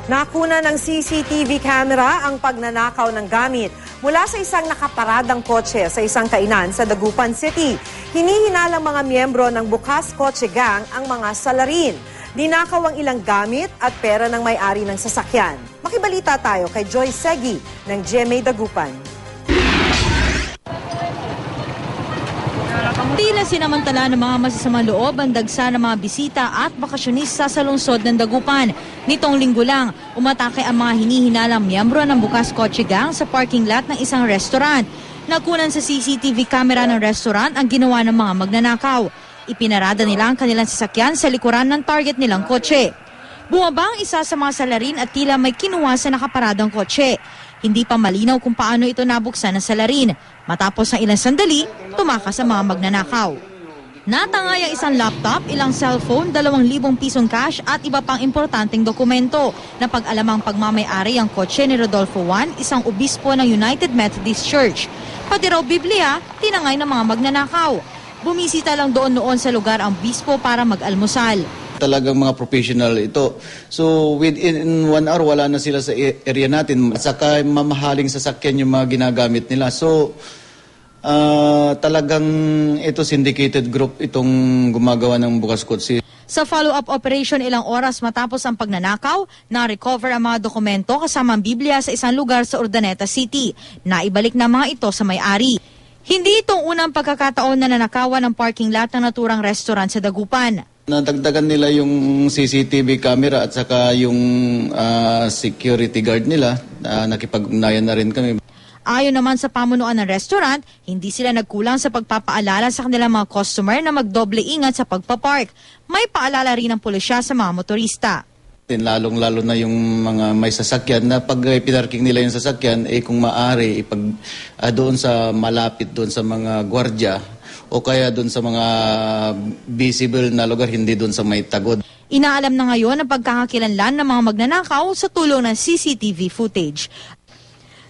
Nakuna ng CCTV camera ang pagnanakaw ng gamit mula sa isang nakaparadang kotse sa isang kainan sa Dagupan City. Hinihinalang mga miyembro ng Bukas Kotse Gang ang mga salarin. Ninakaw ang ilang gamit at pera ng may-ari ng sasakyan. Makibalita tayo kay Joy Segi ng GMA Dagupan. Tila sinamantala ng mga masasamang loob ang dagsa ng mga bisita at bakasyonista sa lungsod ng Dagupan. Nitong linggo lang, umatake ang mga hinihinalang miyembro ng Bukas Kotse Gang sa parking lot ng isang restaurant. Nakunan sa CCTV camera ng restaurant ang ginawa ng mga magnanakaw. Ipinarada nila ang kanilang sasakyan sa likuran ng target nilang kotse. Bumaba ang isa sa mga salarin at tila may kinuha sa nakaparadang kotse. Hindi pa malinaw kung paano ito nabuksan ng salarin. Matapos ng ilang sandali, tumakas ang mga magnanakaw. Natangay ang isang laptop, ilang cellphone, 2,000 pisong cash at iba pang importanteng dokumento. Napag-alamang pagmamay-ari ang kotse ni Rodolfo Juan, isang obispo ng United Methodist Church. Pati raw Biblia, tinangay ng mga magnanakaw. Bumisita lang doon noon sa lugar ang obispo para mag-almusal. Talagang mga professional ito. So within 1 hour wala na sila sa area natin. At saka mamahaling sasakyan yung mga ginagamit nila. So talagang ito syndicated group itong gumagawa ng Bukas Kotse. Sa follow-up operation ilang oras matapos ang pagnanakaw, na-recover ang mga dokumento kasama ang Biblia sa isang lugar sa Urdaneta City. Naibalik na mga ito sa may-ari. Hindi itong unang pagkakataon na nanakawan ng parking lot ng naturang restaurant sa Dagupan. Nadagdagan nila yung CCTV camera at saka yung security guard nila. Nakipag-ugnayan na rin kami. Ayon naman sa pamunuan ng restaurant, hindi sila nagkulang sa pagpapaalala sa kanilang mga customer na magdoble ingat sa pagpapark. May paalala rin ng pulisya sa mga motorista. Lalong-lalo na yung mga may sasakyan na pag pinarking nila yung sasakyan, kung maaari, doon sa malapit doon sa mga gwardya o kaya doon sa mga visible na lugar, hindi doon sa may tagod. Inaalam na ngayon ang pagkakakilanlan ng mga magnanakaw sa tulong ng CCTV footage.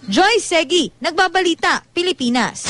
Joy Segi, Nagbabalita, Pilipinas.